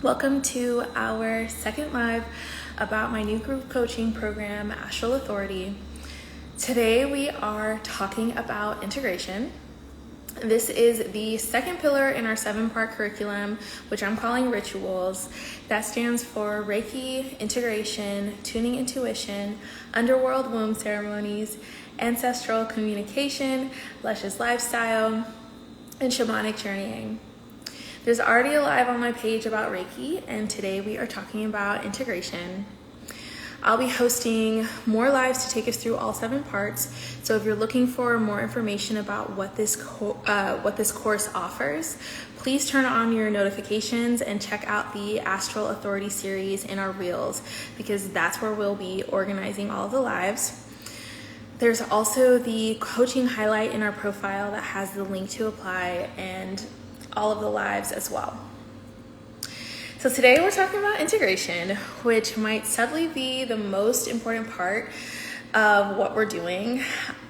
Welcome to our second live about my new group coaching program, Astral Authority. Today we are talking about integration. This is the second pillar in our 7-part curriculum, which I'm calling rituals. That stands for Reiki, integration, tuning intuition, underworld womb ceremonies, ancestral communication, luscious lifestyle, and shamanic journeying. There's already a live on my page about Reiki, and today we are talking about integration. I'll be hosting more lives to take us through all 7 parts. So if you're looking for more information about what this course offers, please turn on your notifications and check out the Astral Authority series in our Reels, because that's where we'll be organizing all of the lives. There's also the coaching highlight in our profile that has the link to apply and all of the lives as well. So today we're talking about integration, which might subtly be the most important part of what we're doing.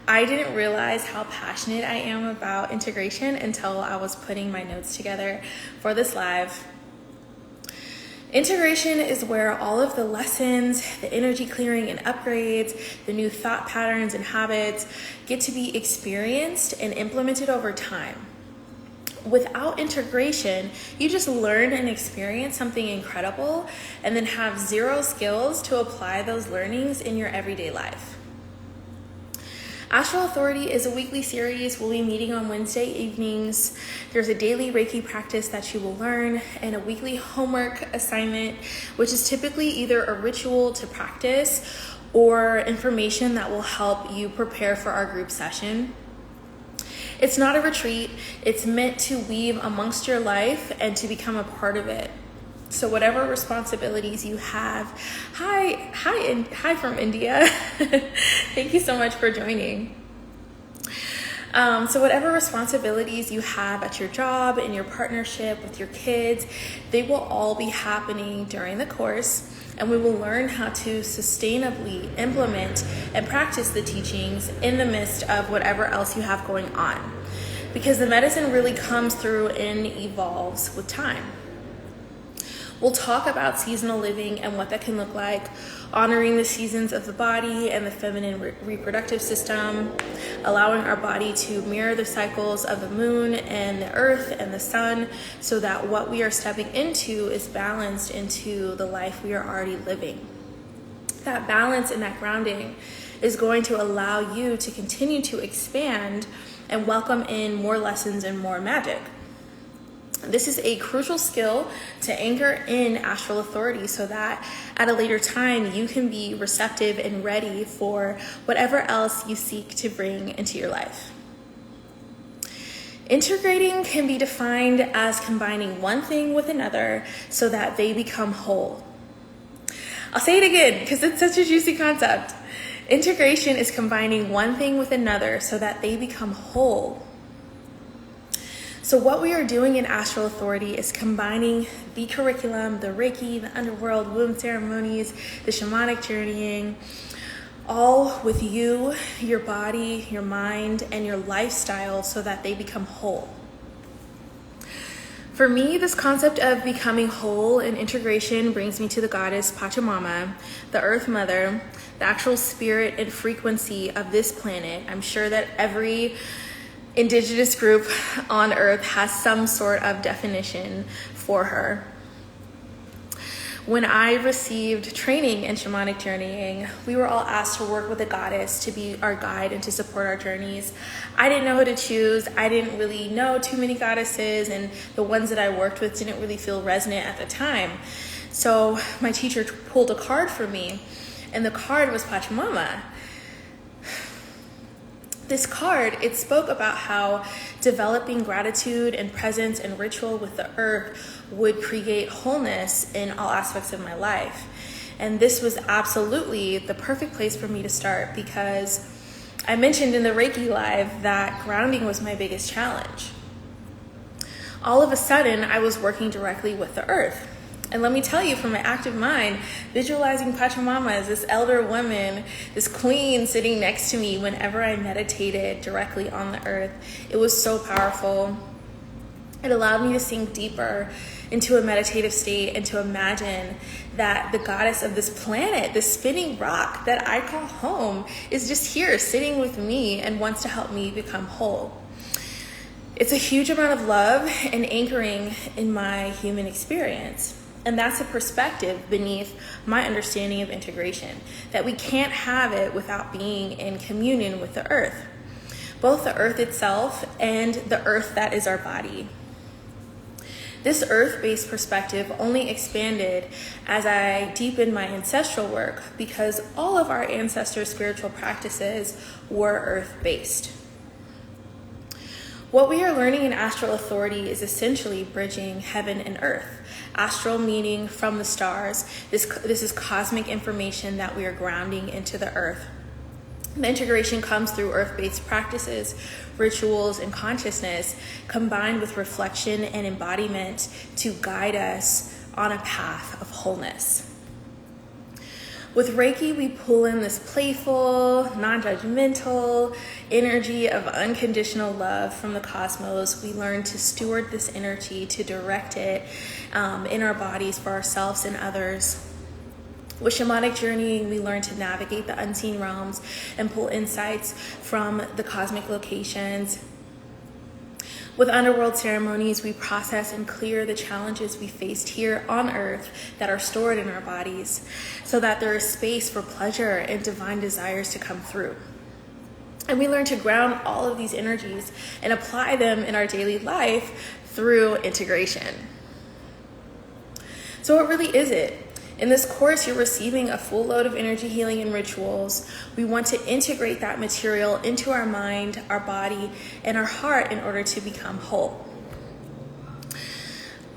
I didn't realize how passionate I am about integration until I was putting my notes together for this live. Integration is where all of the lessons, the energy clearing and upgrades, the new thought patterns and habits get to be experienced and implemented over time. Without integration, you just learn and experience something incredible and then have zero skills to apply those learnings in your everyday life. Astral Authority is a weekly series. We'll be meeting on Wednesday evenings. There's a daily Reiki practice that you will learn and a weekly homework assignment, which is typically either a ritual to practice or information that will help you prepare for our group session. It's not a retreat. It's meant to weave amongst your life and to become a part of it. So whatever responsibilities you have, hi from India. Thank you so much for joining. So whatever responsibilities you have at your job, in your partnership, with your kids, they will all be happening during the course. And we will learn how to sustainably implement and practice the teachings in the midst of whatever else you have going on. Because the medicine really comes through and evolves with time. We'll talk about seasonal living and what that can look like, honoring the seasons of the body and the feminine reproductive system, allowing our body to mirror the cycles of the moon and the earth and the sun, so that what we are stepping into is balanced into the life we are already living. That balance and that grounding is going to allow you to continue to expand and welcome in more lessons and more magic. This is a crucial skill to anchor in Astral Authority so that at a later time you can be receptive and ready for whatever else you seek to bring into your life. Integrating can be defined as combining one thing with another so that they become whole. I'll say it again because it's such a juicy concept. Integration is combining one thing with another so that they become whole. So what we are doing in Astral Authority is combining the curriculum, the Reiki, the underworld womb ceremonies, the shamanic journeying, all with you, your body, your mind, and your lifestyle so that they become whole. For me, this concept of becoming whole and integration brings me to the goddess Pachamama, the Earth Mother, the actual spirit and frequency of this planet. I'm sure that every indigenous group on Earth has some sort of definition for her. When I received training in shamanic journeying, we were all asked to work with a goddess to be our guide and to support our journeys. I didn't know who to choose. I didn't really know too many goddesses, and the ones that I worked with didn't really feel resonant at the time. So my teacher pulled a card for me, and the card was Pachamama. This card, it spoke about how developing gratitude and presence and ritual with the earth would create wholeness in all aspects of my life. And this was absolutely the perfect place for me to start, because I mentioned in the Reiki Live that grounding was my biggest challenge. All of a sudden, I was working directly with the earth. And let me tell you, from my active mind, visualizing Pachamama as this elder woman, this queen sitting next to me whenever I meditated directly on the earth, it was so powerful. It allowed me to sink deeper into a meditative state and to imagine that the goddess of this planet, this spinning rock that I call home, is just here sitting with me and wants to help me become whole. It's a huge amount of love and anchoring in my human experience. And that's a perspective beneath my understanding of integration, that we can't have it without being in communion with the earth, both the earth itself and the earth that is our body. This earth-based perspective only expanded as I deepened my ancestral work, because all of our ancestors' spiritual practices were earth-based. What we are learning in Astral Authority is essentially bridging heaven and earth. Astral meaning from the stars. This is cosmic information that we are grounding into the earth. The integration comes through earth-based practices, rituals, and consciousness, combined with reflection and embodiment to guide us on a path of wholeness. With Reiki, we pull in this playful, non-judgmental energy of unconditional love from the cosmos. We learn to steward this energy, to direct it in our bodies for ourselves and others. With shamanic journeying, we learn to navigate the unseen realms and pull insights from the cosmic locations. With underworld ceremonies, we process and clear the challenges we faced here on earth that are stored in our bodies, so that there is space for pleasure and divine desires to come through. And we learn to ground all of these energies and apply them in our daily life through integration. So what really is it? In this course, you're receiving a full load of energy healing and rituals. We want to integrate that material into our mind, our body, and our heart in order to become whole.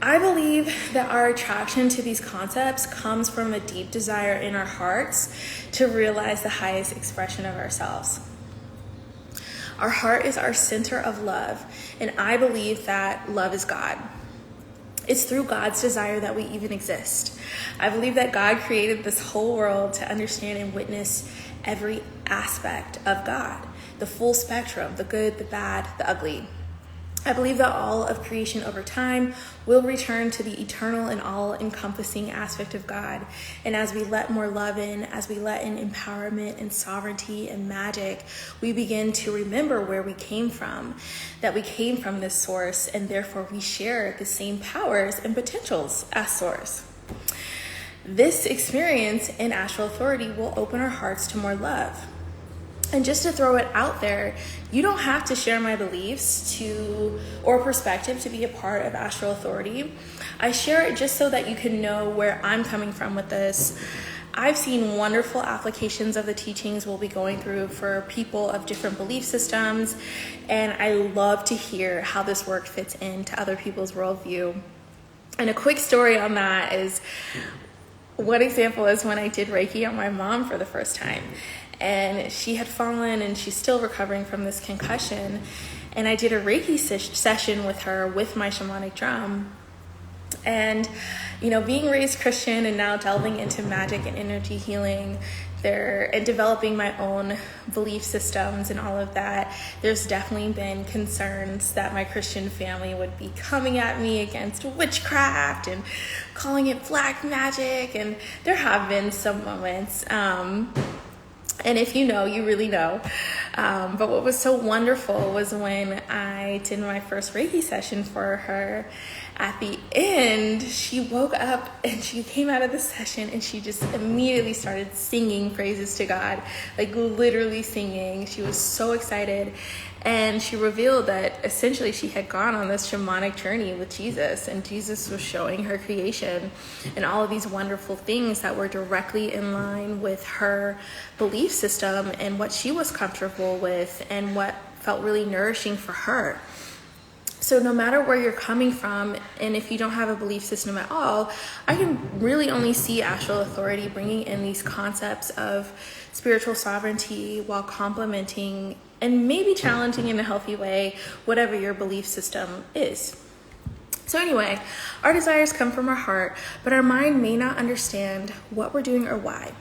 I believe that our attraction to these concepts comes from a deep desire in our hearts to realize the highest expression of ourselves. Our heart is our center of love, and I believe that love is God. It's through God's desire that we even exist. I believe that God created this whole world to understand and witness every aspect of God, the full spectrum, the good, the bad, the ugly. I believe that all of creation over time will return to the eternal and all-encompassing aspect of God. And as we let more love in, as we let in empowerment and sovereignty and magic, we begin to remember where we came from, that we came from this source, and therefore we share the same powers and potentials as source. This experience in Astral Authority will open our hearts to more love. And just to throw it out there, you don't have to share my beliefs or perspective to be a part of Astral Authority. I share it just so that you can know where I'm coming from with this. I've seen wonderful applications of the teachings we'll be going through for people of different belief systems, and I love to hear how this work fits into other people's worldview. And a quick story on that is, one example is when I did Reiki on my mom for the first time. And she had fallen and she's still recovering from this concussion. And I did a Reiki session with her with my shamanic drum. And, being raised Christian and now delving into magic and energy healing and developing my own belief systems and all of that, there's definitely been concerns that my Christian family would be coming at me against witchcraft and calling it black magic. And there have been some moments. And if you know, you really know. But what was so wonderful was when I did my first Reiki session for her. At the end, she woke up and she came out of the session and she just immediately started singing praises to God, like literally singing. She was so excited. And she revealed that essentially she had gone on this shamanic journey with Jesus, and Jesus was showing her creation and all of these wonderful things that were directly in line with her belief system and what she was comfortable with and what felt really nourishing for her. So no matter where you're coming from, and if you don't have a belief system at all, I can really only see Astral Authority bringing in these concepts of spiritual sovereignty while complementing and maybe challenging in a healthy way whatever your belief system is. So anyway, our desires come from our heart, but our mind may not understand what we're doing or why.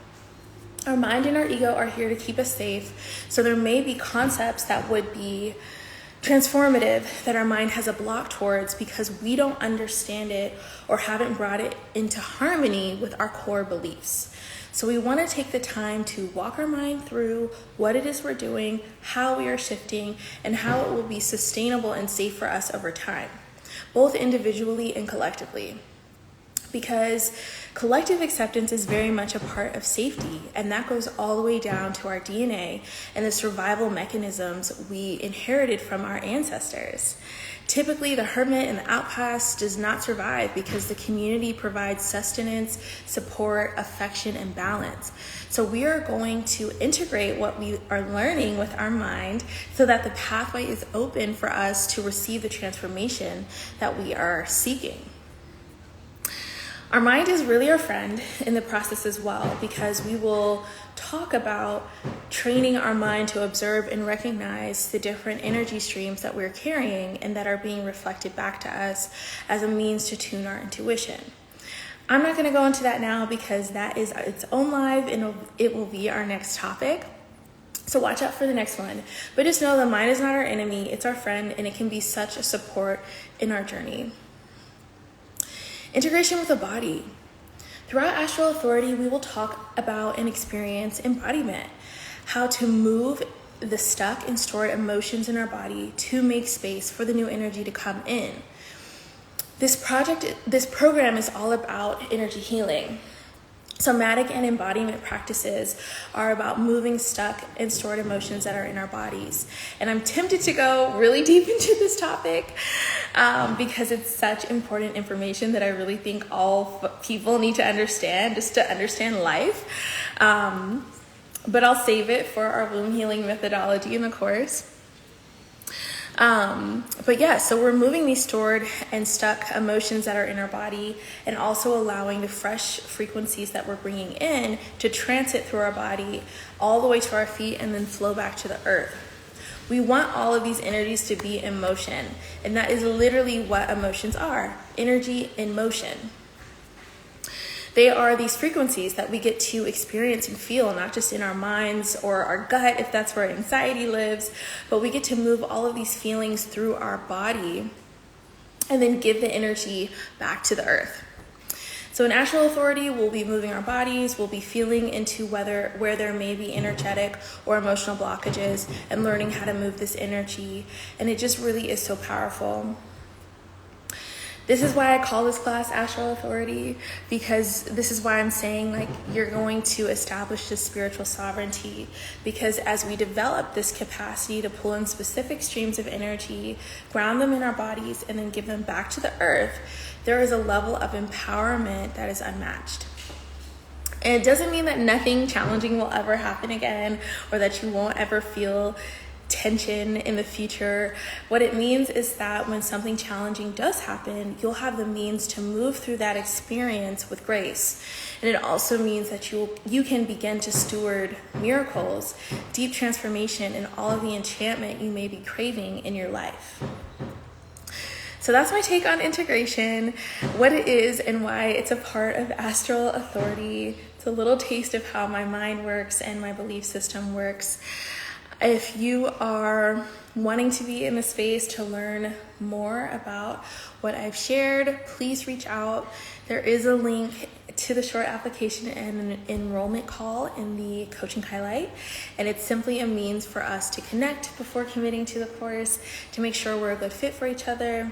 Our mind and our ego are here to keep us safe, so there may be concepts that would be transformative that our mind has a block towards because we don't understand it or haven't brought it into harmony with our core beliefs. So we want to take the time to walk our mind through what it is we're doing, how we are shifting, and how it will be sustainable and safe for us over time, both individually and collectively. Because collective acceptance is very much a part of safety, and that goes all the way down to our DNA and the survival mechanisms we inherited from our ancestors. Typically, the hermit and the outcast does not survive because the community provides sustenance, support, affection, and balance. So we are going to integrate what we are learning with our mind so that the pathway is open for us to receive the transformation that we are seeking. Our mind is really our friend in the process as well, because we will talk about training our mind to observe and recognize the different energy streams that we're carrying and that are being reflected back to us as a means to tune our intuition. I'm not going to go into that now because that is its own live and it will be our next topic. So watch out for the next one. But just know the mind is not our enemy, it's our friend, and it can be such a support in our journey. Integration with the body. Throughout Astral Authority, we will talk about and experience embodiment, how to move the stuck and stored emotions in our body to make space for the new energy to come in. This program is all about energy healing. Somatic and embodiment practices are about moving stuck and stored emotions that are in our bodies. And I'm tempted to go really deep into this topic because it's such important information that I really think all people need to understand just to understand life. But I'll save it for our womb healing methodology in the course. But yeah, so we're moving these stored and stuck emotions that are in our body and also allowing the fresh frequencies that we're bringing in to transit through our body all the way to our feet and then flow back to the earth. We want all of these energies to be in motion, and that is literally what emotions are, energy in motion. They are these frequencies that we get to experience and feel, not just in our minds or our gut, if that's where anxiety lives, but we get to move all of these feelings through our body and then give the energy back to the earth. So in Astral Authority, we'll be moving our bodies, we'll be feeling into where there may be energetic or emotional blockages and learning how to move this energy. And it just really is so powerful. This is why I call this class Astral Authority, because this is why I'm saying like you're going to establish this spiritual sovereignty, because as we develop this capacity to pull in specific streams of energy, ground them in our bodies, and then give them back to the earth, there is a level of empowerment that is unmatched. And it doesn't mean that nothing challenging will ever happen again or that you won't ever feel tension in the future. What it means is that when something challenging does happen, you'll have the means to move through that experience with grace. And it also means that you can begin to steward miracles, deep transformation, and all of the enchantment you may be craving in your life. So that's my take on integration, what it is and why it's a part of Astral Authority. It's a little taste of how my mind works and my belief system works. If you are wanting to be in the space to learn more about what I've shared, please reach out. There is a link to the short application and an enrollment call in the coaching highlight. And it's simply a means for us to connect before committing to the course, to make sure we're a good fit for each other.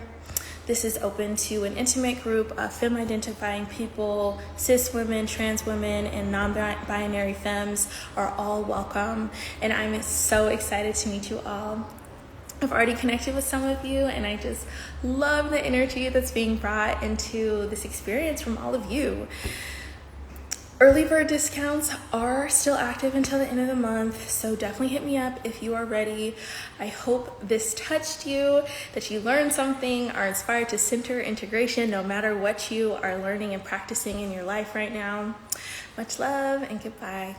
This is open to an intimate group of femme-identifying people, cis women, trans women, and non-binary femmes are all welcome. And I'm so excited to meet you all. I've already connected with some of you, and I just love the energy that's being brought into this experience from all of you. Early bird discounts are still active until the end of the month, so definitely hit me up if you are ready. I hope this touched you, that you learned something, are inspired to center integration no matter what you are learning and practicing in your life right now. Much love and goodbye.